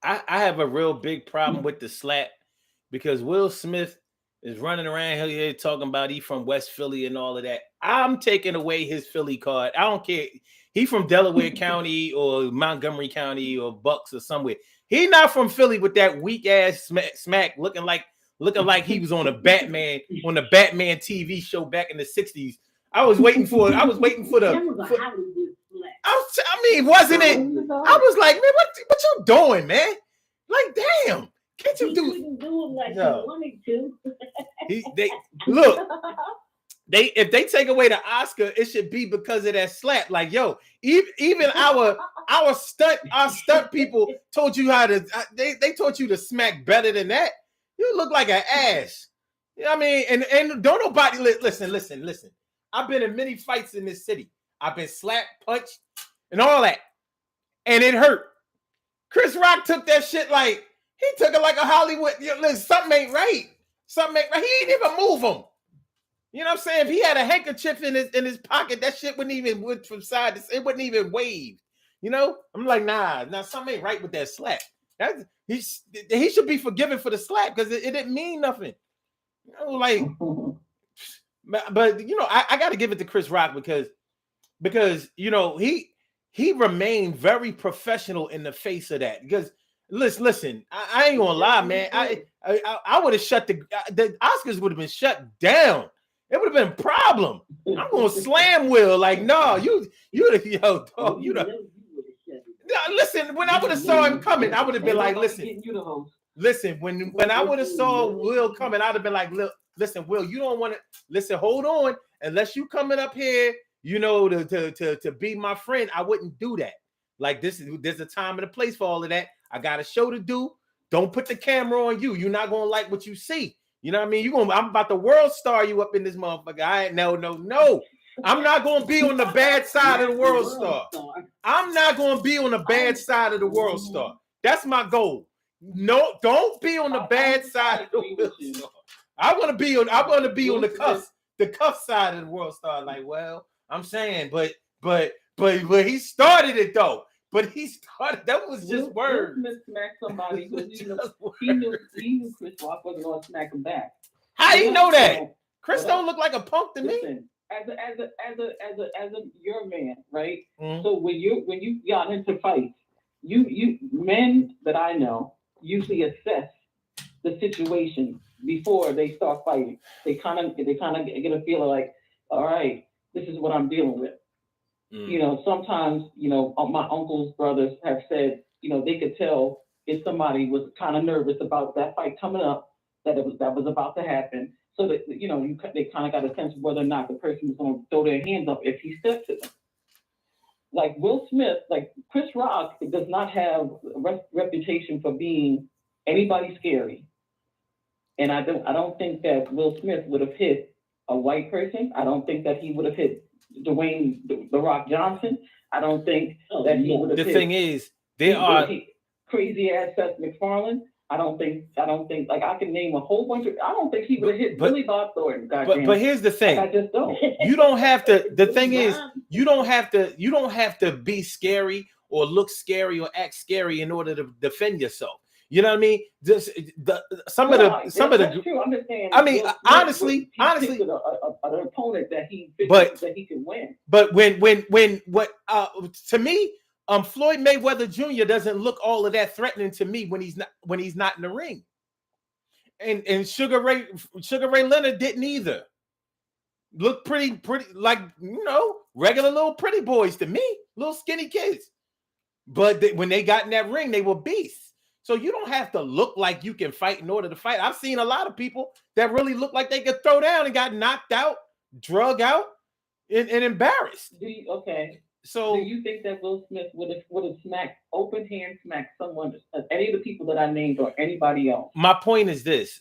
I have a real big problem with the slap because Will Smith is running around here talking about he from West Philly and all of that. I'm taking away his Philly card. I don't care. He from Delaware County or Montgomery County or Bucks or somewhere. He not from Philly with that weak ass smack looking like he was on a Batman TV show back in the 60s. I was waiting for the. That was a Hollywood flex. I mean, wasn't it? I was like, man, what you doing, man? Like, damn, can't you do? Couldn't do it like No. he wanted to. If they take away the Oscar, it should be because of that slap. Like, yo, even our stunt people told you how to. They taught you to smack better than that. You look like an ass. You know what I mean? And don't nobody listen. I've been in many fights in this city. I've been slapped, punched, and all that, and it hurt. Chris Rock took that shit like he took it like a Hollywood. Listen, something ain't right. Something ain't right. He didn't even move him. You know what I'm saying? If he had a handkerchief in his pocket, that shit wouldn't even went from side to side. It wouldn't even wave. You know? I'm like, nah, something ain't right with that slap. He should be forgiven for the slap because it didn't mean nothing. You know, like, but you know, I got to give it to Chris Rock because you know he remained very professional in the face of that. Because listen, I ain't gonna lie, man. I would have shut the Oscars would have been shut down. It would have been a problem. I'm gonna slam Will. Like, no, you the dog, you the. No, listen, when I would have saw him coming, I would have been like, listen, when I would have saw Will coming, I'd have been like, listen, Will, you don't want to listen, hold on, unless you coming up here, you know, to be my friend, I wouldn't do that. Like, there's a time and a place for all of that. I got a show to do. Don't put the camera on you. You're not gonna like what you see. You know what I mean? I'm about to world star you up in this motherfucker. No. I'm not going to be on the bad side of the world star. I'm not going to be on the bad side of the world star. That's my goal. No, don't be on the bad side of the world star. I want to be on the cuff side of the world star. Like, well, I'm saying, but he started it though. But he started. That was just words. Will Smith smacked somebody because he knew Chris Rock wasn't going to smack him back. How you know that? Chris don't look like a punk to me. Listen, as a you're a man, right? Mm-hmm. So when you got into fights, you men that I know usually assess the situation before they start fighting. They kind of get a feeling like, all right, this is what I'm dealing with. You know, sometimes, you know, my uncle's brothers have said, you know, they could tell if somebody was kind of nervous about that fight coming up, that was about to happen. So that, you know, they kind of got a sense of whether or not the person was going to throw their hands up if he stepped to them. Like Will Smith, like Chris Rock does not have a reputation for being anybody scary. And I don't think that Will Smith would have hit a white person. I don't think that he would have hit Dwayne The Rock Johnson. I don't think that he would have. The thing is, there are crazy ass Seth MacFarlane. I don't think like I can name a whole bunch of. I don't think he would have hit Billy Bob Thornton. But here's the thing. Like, I just don't. You don't have to. The thing is, you don't have to be scary or look scary or act scary in order to defend yourself. You know what I mean? Some of the. True. I'm just saying. I mean, honestly, an opponent that he could win. But to me, Floyd Mayweather Jr. doesn't look all of that threatening to me when he's not in the ring. And Sugar Ray Leonard didn't either. Look pretty like, you know, regular little pretty boys to me, little skinny kids. But when they got in that ring, they were beasts. So you don't have to look like you can fight in order to fight. I've seen a lot of people that really look like they could throw down and got knocked out, drug out, and embarrassed. Okay. So do you think that Will Smith would have smacked, open hand smacked someone, any of the people that I named or anybody else? my point is this.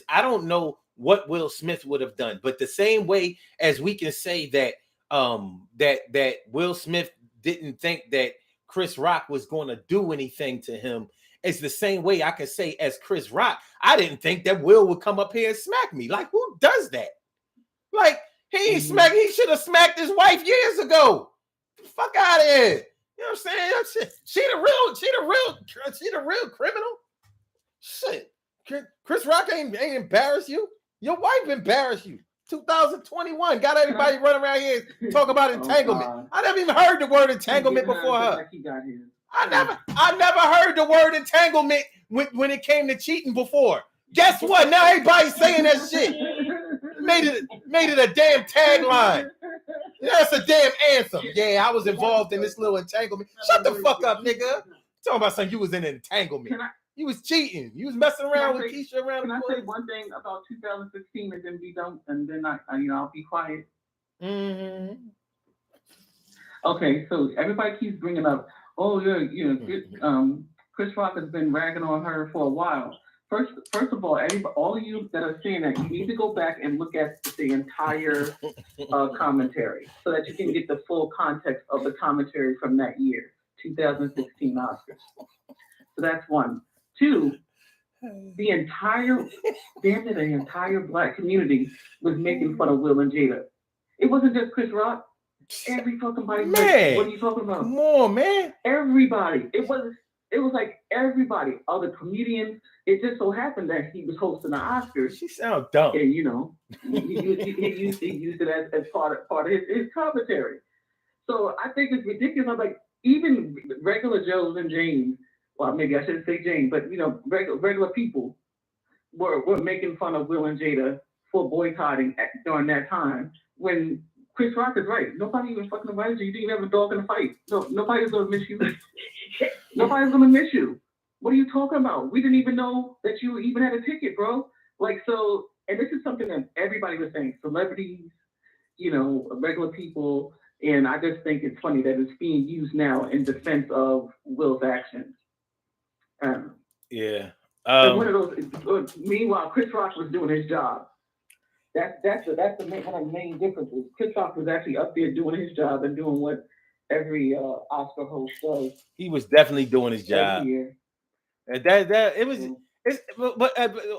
I don't know what Will Smith would have done, but the same way as we can say that that Will Smith didn't think that Chris Rock was going to do anything to him, it's the same way I can say as Chris Rock, I didn't think that Will would come up here and smack me. Like, who does that? Like, he should have smacked his wife years ago. Fuck out of here. You know what I'm saying? She the real criminal. Shit. Chris Rock ain't embarrassed you. Your wife embarrassed you. 2021 got everybody running around here talking about entanglement. God. I never even heard the word entanglement before her. Like he got his. I never heard the word entanglement when it came to cheating before. Guess what? Now everybody's saying that shit. Made it a damn tagline. That's a damn anthem. Yeah, I was involved in this little entanglement. Shut the fuck up, nigga. Talking about something you was in an entanglement. You was cheating. You was messing around with Keisha around Can the I corner. say one thing about 2016 and then be done, and then I'll be quiet. Mm-hmm. Okay, so everybody keeps bringing up, oh yeah, Chris Rock has been ragging on her for a while. First of all, all of you that are saying that, you need to go back and look at the entire commentary so that you can get the full context of the commentary from that year, 2016 Oscars. So that's one. Two, the entire Black community was making fun of Will and Jada. It wasn't just Chris Rock. Every fucking body. Man, what are you talking about? Come on, man. Everybody. It was like everybody, other comedians. It just so happened that he was hosting the Oscars. She sounds dumb. And he used it as part of his commentary. So I think it's ridiculous. I'm like, even regular Joes and James, well, maybe I shouldn't say James, but regular people were making fun of Will and Jada for boycotting during that time when Chris Rock is right. Nobody even fucking invited you. You didn't have a dog in the fight. No, nobody's gonna miss you. Nobody's gonna miss you. What are you talking about? We didn't even know that you even had a ticket, bro. Like, so, and this is something that everybody was saying, celebrities, regular people, and I just think it's funny that it's being used now in defense of Will's actions. Yeah. One of those. Meanwhile, Chris Rock was doing his job. That's one of the main differences. Chris Rock was actually up there doing his job and doing what every Oscar host does. He was definitely doing his job. And but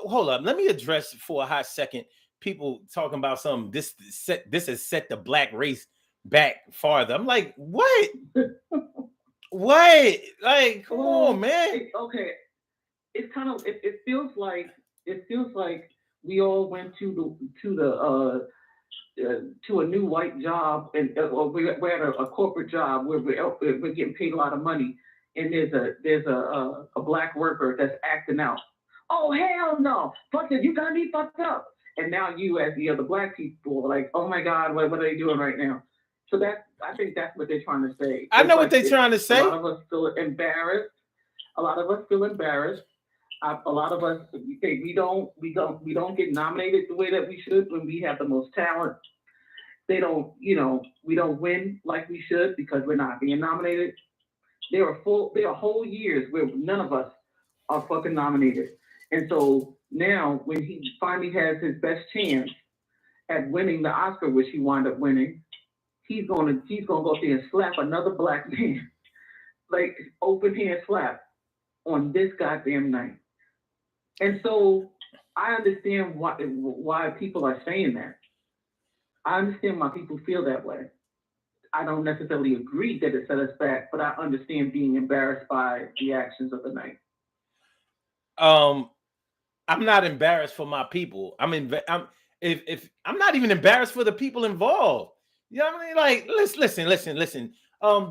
hold up. Let me address for a hot second people talking about something. This has set the Black race back farther. I'm like, what? What? Like, come on, man. Okay. It's kind of it feels like we all went to a new white job, and we're at a corporate job where we're getting paid a lot of money, and there's a Black worker that's acting out. Oh hell no! Fuck it, you got me fucked up. And now you, as the other Black people, are like, oh my God, what are they doing right now? So I think that's what they're trying to say. I know what they're trying to say. A lot of us feel embarrassed. A lot of us we don't get nominated the way that we should when we have the most talent. We don't win like we should because we're not being nominated. There are whole years where none of us are fucking nominated. And so now when he finally has his best chance at winning the Oscar, which he wound up winning, he's gonna go up there and slap another Black man, like open hand slap on this goddamn night. And so I understand why people are saying that. I understand why people feel that way. I don't necessarily agree that it set us back, but I understand being embarrassed by the actions of the night. I'm not embarrassed for my people. I'm not even embarrassed for the people involved. You know what I mean? Like, listen.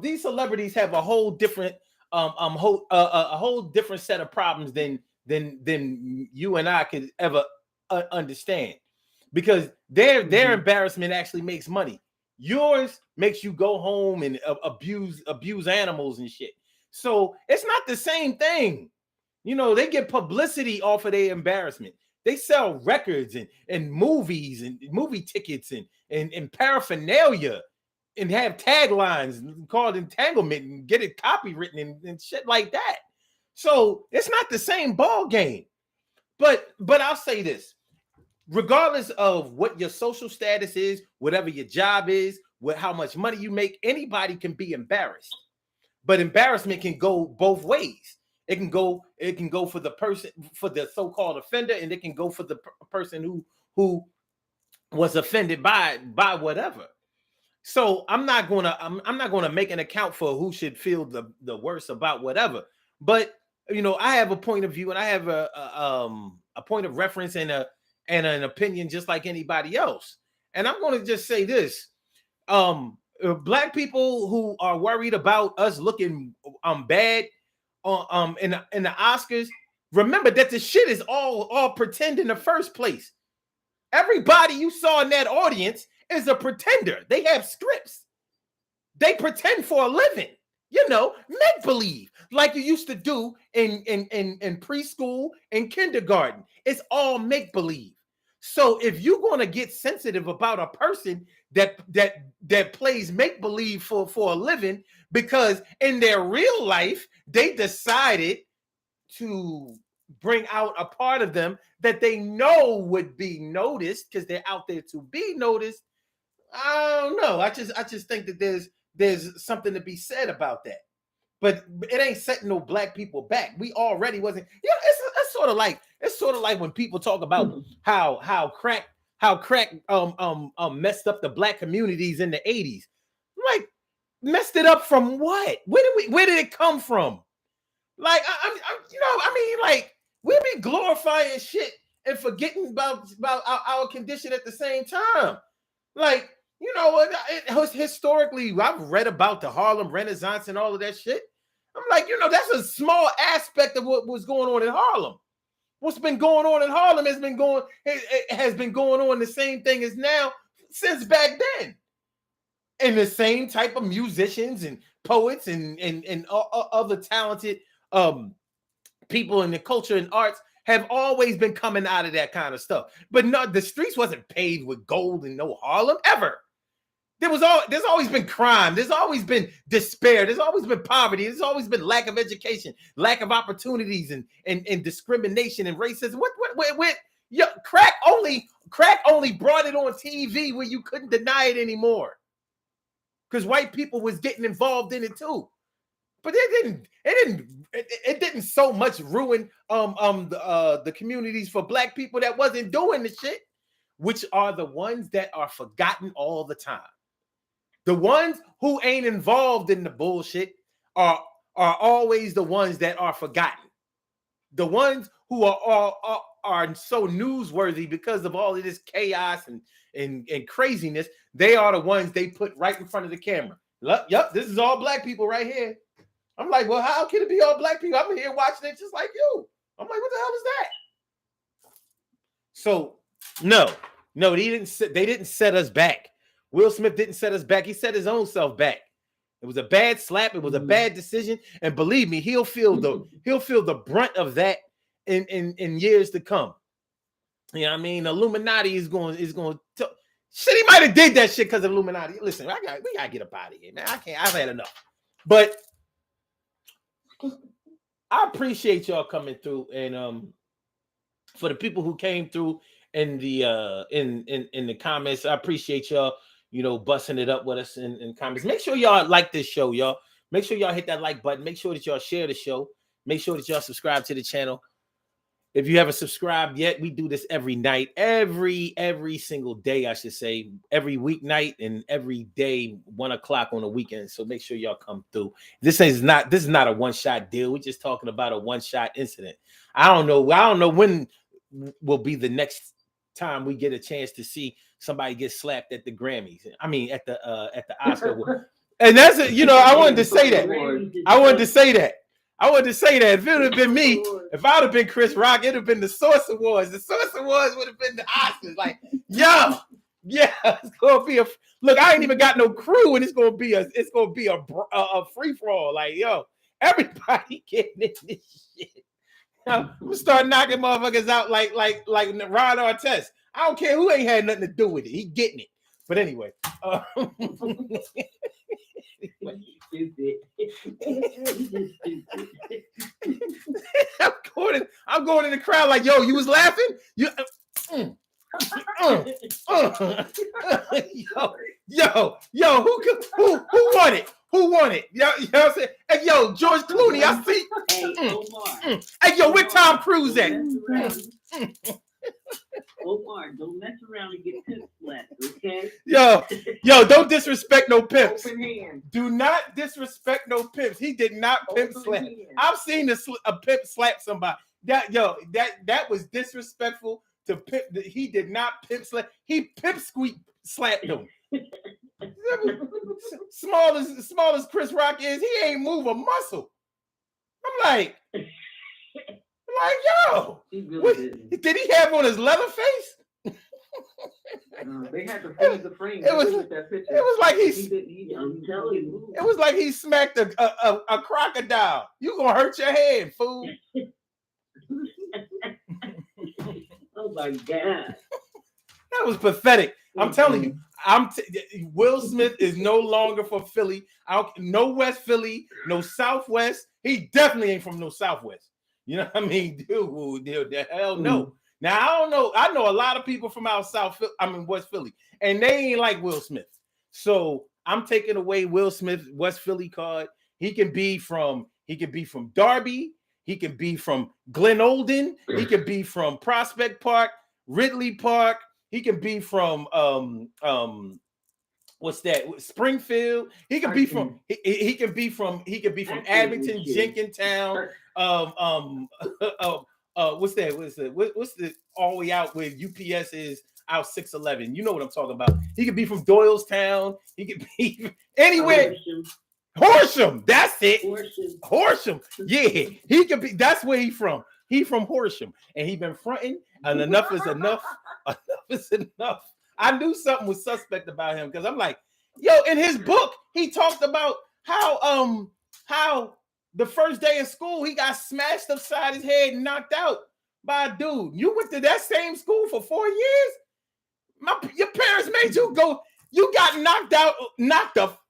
These celebrities have a whole different a whole different set of problems than you and I could ever understand, because their embarrassment actually makes money. Yours makes you go home and abuse animals and shit. So it's not the same thing. They get publicity off of their embarrassment. They sell records and movies and movie tickets and paraphernalia and have taglines called entanglement and get it copywritten and shit like that. So it's not the same ball game. But I'll say this. Regardless of what your social status is, whatever your job is, how much money you make, anybody can be embarrassed. But embarrassment can go both ways. It can go for the person, for the so-called offender, and it can go for the person who was offended by whatever. So I'm not gonna make an account for who should feel the worst about whatever. But I have a point of view, and I have a point of reference and an opinion just like anybody else. And I'm going to just say this. Black people who are worried about us looking bad in the Oscars, remember that the shit is all pretend in the first place. Everybody you saw in that audience is a pretender. They have scripts. They pretend for a living. Make believe like you used to do in preschool and kindergarten. It's all make believe. So if you're going to get sensitive about a person that plays make believe for a living, because in their real life they decided to bring out a part of them that they know would be noticed because they're out there to be noticed, I don't know. I just think that there's something to be said about that. But it ain't setting no black people back. We already wasn't. It's sort of like when people talk about how crack messed up the black communities in the 80s. Like, messed it up from what? Where did it come from? Like, like, we be glorifying shit and forgetting about our condition at the same time. Like, historically, I've read about the Harlem Renaissance and all of that shit. I'm like, that's a small aspect of what was going on in Harlem. What's been going on in Harlem has been going on the same thing as now since back then. And the same type of musicians and poets and other talented people in the culture and arts have always been coming out of that kind of stuff. But no, the streets wasn't paved with gold and no Harlem ever. There's always been crime. There's always been despair. There's always been poverty. There's always been lack of education, lack of opportunities, and discrimination and racism. Crack only brought it on TV where you couldn't deny it anymore, because white people was getting involved in it too. But it didn't so much ruin the communities for black people that wasn't doing the shit, which are the ones that are forgotten all the time. The ones who ain't involved in the bullshit are always the ones that are forgotten. The ones who are so newsworthy because of all of this chaos and craziness, they are the ones they put right in front of the camera. Yep, this is all black people right here. I'm like, well, how can it be all black people? I'm here watching it just like you. I'm like, what the hell is that? So, no, they didn't set us back. Will Smith didn't set us back. He set his own self back. It was a bad slap. It was a bad decision. And believe me, he'll feel the brunt of that in years to come. You know what I mean? Illuminati is going to shit. He might have did that shit because of Illuminati. Listen, we gotta get up out of here, man. I've had enough. But I appreciate y'all coming through, and for the people who came through in the in the comments, I appreciate y'all, busting it up with us in comments. Make sure y'all like this show, y'all. Make sure y'all hit that like button. Make sure that y'all share the show. Make sure that y'all subscribe to the channel. If you haven't subscribed yet, we do this every night, every single day, I should say, every weeknight and every day, 1 o'clock on the weekend. So make sure y'all come through. This is not a one-shot deal. We're just talking about a one-shot incident. I don't know when will be the next time we get a chance to see somebody get slapped at the Grammys. I mean, at the Oscar. And that's it. I wanted to say that. If it would have been me, if I would have been Chris Rock, it would have been the Source Awards. The Source Awards would have been the Oscars. Like, yeah, it's gonna be look. I ain't even got no crew, and it's gonna be a free for all. Like, yo, everybody getting in this shit. I'm gonna start knocking motherfuckers out like Ron Artest. I don't care who ain't had nothing to do with it. He getting it. But anyway, Stupid. I'm going in the crowd like, yo, you was laughing? You yo, who won it? Who won it? Yo, you know what I'm saying? Hey, yo, George Clooney, I see. Hey, Omar. Hey, yo, where Tom Cruise at? Omar, don't mess around and get pimp slapped, okay? Yo, don't disrespect no pimps. Open hand. Do not disrespect no pimps. He did not pimp Open slap. hand. I've seen a pimp slap somebody. That was disrespectful to pimp. He did not pimp slap. He pimp squeak slapped him. Small as Chris Rock is, he ain't move a muscle. I'm like, yo, did he have on his leather face? They had to freeze the frame. It was like It was like he smacked a crocodile. You gonna hurt your head, fool. Oh my God. That was pathetic. I'm telling you. Will Smith is no longer for Philly. No West Philly, no Southwest. He definitely ain't from no Southwest. You know what I mean? Dude, the hell no. Now I don't know. I know a lot of people from out South. West Philly, and they ain't like Will Smith. So I'm taking away Will Smith West Philly card. He can be from Darby. He can be from Glen Olden. He can be from Prospect Park, Ridley Park. He can be from what's that? Springfield. He can be from he can be from Abington, Jenkintown. What's that? What's the all the way out where UPS is out 611? You know what I'm talking about. He could be from Doylestown. He could be anywhere. Horsham. That's it. Horsham. Yeah, he could be. That's where he from. He from Horsham, and he been fronting. And enough is enough. Enough is enough. I knew something was suspect about him because I'm like, yo, in his book, he talked about how the first day of school he got smashed upside his head and knocked out by a dude. You went to that same school for 4 years? Your parents made you go. You got knocked up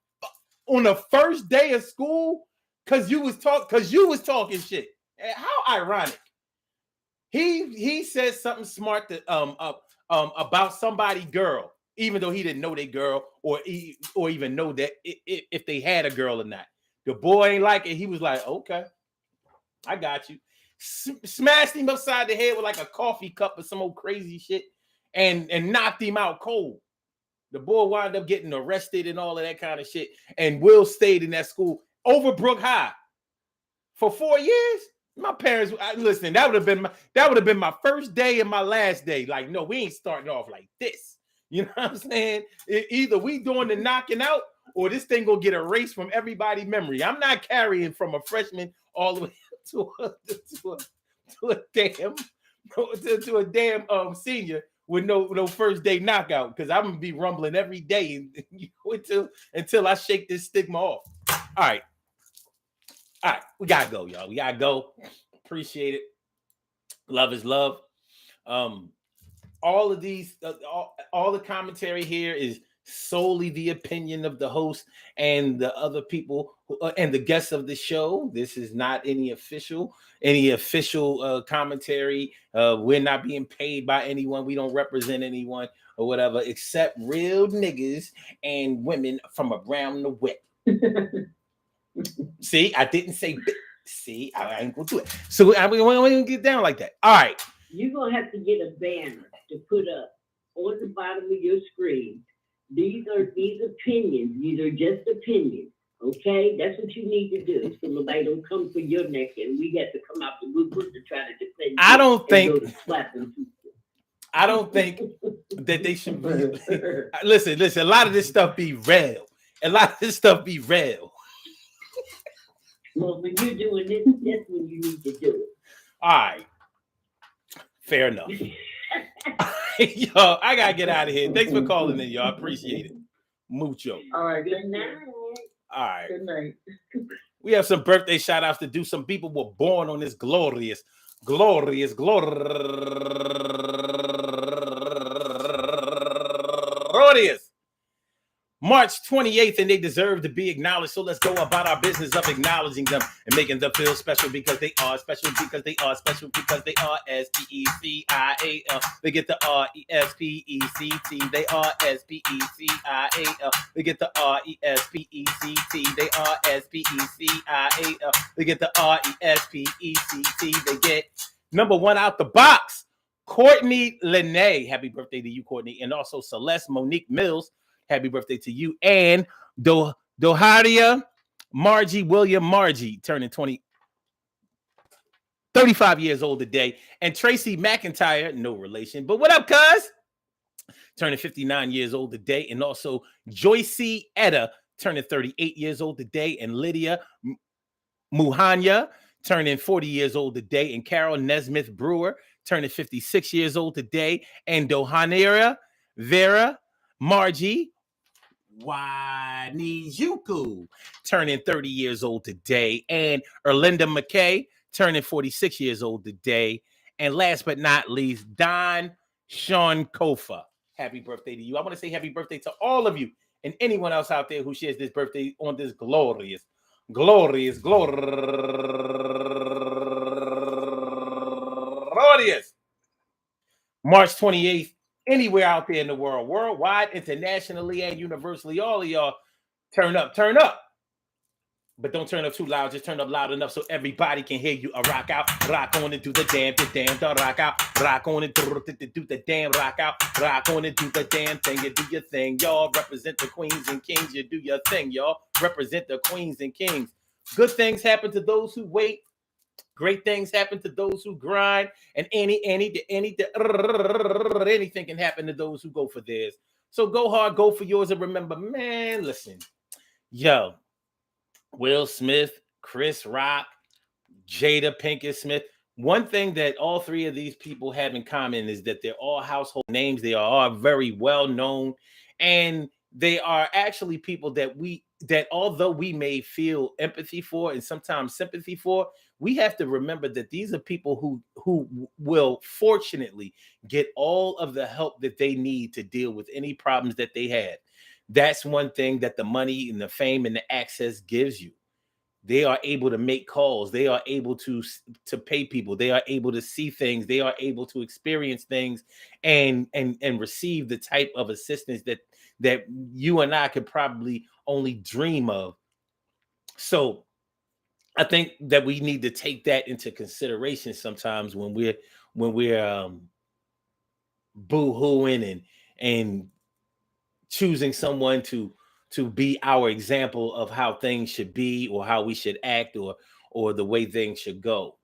on the first day of school because you was talking shit. How ironic. He said something smart that about somebody girl, even though he didn't know they girl or even know that if they had a girl or not. The boy ain't like it. He was like, okay, I got you. Smashed him upside the head with like a coffee cup or some old crazy shit and knocked him out cold. The boy wound up getting arrested and all of that kind of shit. And Will stayed in that school, Overbrook High, for 4 years. My parents, listen, that would have been my first day and my last day. Like, no, we ain't starting off like this. You know what I'm saying? Either we doing the knocking out or this thing gonna get erased from everybody's memory. I'm not carrying from a freshman all the way to a damn senior with no first day knockout, because I'm gonna be rumbling every day until I shake this stigma off. All right, we gotta go, y'all. We gotta go. Appreciate it. Love is love. All of these, all the commentary here is solely the opinion of the host and the other people and the guests of the show. This is not any official commentary. We're not being paid by anyone. We don't represent anyone or whatever, except real niggas and women from around the way. See, I didn't say. See, I ain't gonna do it. So I'm gonna get down like that. All right. You're gonna have to get a banner to put up on the bottom of your screen. These opinions. These are just opinions. Okay, that's what you need to do. So nobody don't come for your neck, and we have to come out the woodwork to try to defend. I don't think that they should be. Listen. A lot of this stuff be real. Well, when you're doing this, that's when you need to do it. All right. Fair enough. Yo, I gotta get out of here. Thanks for calling in, y'all. I appreciate it. Mucho. All right. Good night. All right. Good night. We have some birthday shout outs to do. Some people were born on this glorious. March 28th, and they deserve to be acknowledged. So let's go about our business of acknowledging them and making them feel special because they are special, because they are special, because they are SPECIAL. They get the RESPECT. They are SPECIAL. They get the RESPECT. They are SPECIAL. They get the RESPECT. They get number one out the box. Courtney Lene. Happy birthday to you, Courtney. And also Celeste Monique Mills. Happy birthday to you. And Doharia Margie William Margie turning 35 years old today. And Tracy McIntyre, no relation, but what up, cuz? Turning 59 years old today. And also Joycey Etta turning 38 years old today. And Lydia Muhanya turning 40 years old today. And Carol Nesmith Brewer turning 56 years old today. And Dohanira Vera Margie Wanizuku turning 30 years old today. And Erlinda McKay turning 46 years old today. And last but not least, Don Sean Kofa. Happy birthday to you. I want to say happy birthday to all of you and anyone else out there who shares this birthday on this glorious March 28th. Anywhere out there in the world, worldwide, internationally, and universally, all of y'all turn up. But don't turn up too loud. Just turn up loud enough so everybody can hear you. Rock out, rock on and do the damn, rock out, rock on and do the damn, rock out, rock on and do the damn thing. You do your thing, y'all. Represent the queens and kings. You do your thing, y'all. Represent the queens and kings. Good things happen to those who wait. Great things happen to those who grind, and anything can happen to those who go for theirs. So go hard, go for yours, and remember, man, listen, yo, Will Smith, Chris Rock, Jada Pinkett Smith. One thing that all three of these people have in common is that they're all household names. They are all very well known, and they are actually people that although we may feel empathy for and sometimes sympathy for, we have to remember that these are people who will fortunately get all of the help that they need to deal with any problems that they have. That's one thing that the money and the fame and the access gives you. They are able to make calls. They are able to pay people. They are able to see things. They are able to experience things and receive the type of assistance that you and I could probably only dream of. So I think that we need to take that into consideration sometimes when we're boo-hooing and choosing someone to be our example of how things should be or how we should act or the way things should go.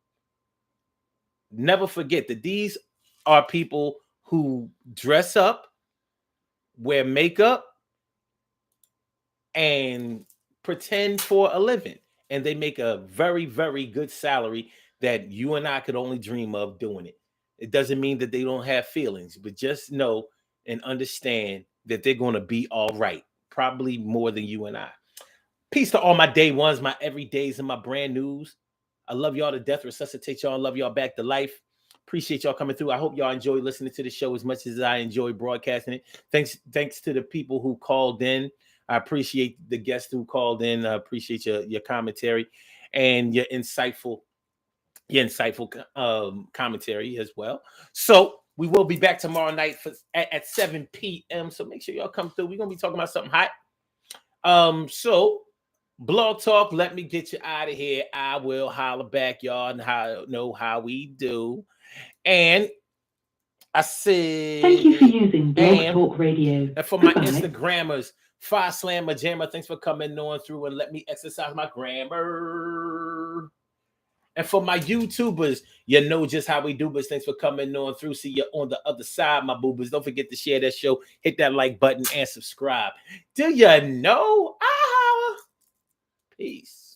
Never forget that these are people who dress up, wear makeup, and pretend for a living. And they make a very, very good salary that you and I could only dream of doing it. It doesn't mean that they don't have feelings, but just know and understand that they're going to be all right, probably more than you and I. Peace to all my day ones, my everydays, and my brand news. I love y'all to death, resuscitate y'all, love y'all back to life. Appreciate y'all coming through. I hope y'all enjoy listening to the show as much as I enjoy broadcasting it. Thanks to the people who called in. I appreciate the guests who called in. I appreciate your commentary and your insightful commentary as well. So we will be back tomorrow night at 7 p.m. So make sure y'all come through. We're gonna be talking about something hot. So Blog Talk, let me get you out of here. I will holler back, y'all, and know how we do. And I said, thank you for using Blog Talk Radio. And for my Instagrammers, Fi Slammer Jammer, thanks for coming on through and let me exercise my grammar. And for my YouTubers, you know just how we do, but thanks for coming on through. See you on the other side, my boobers. Don't forget to share that show, hit that like button, and subscribe. Do you know? Peace.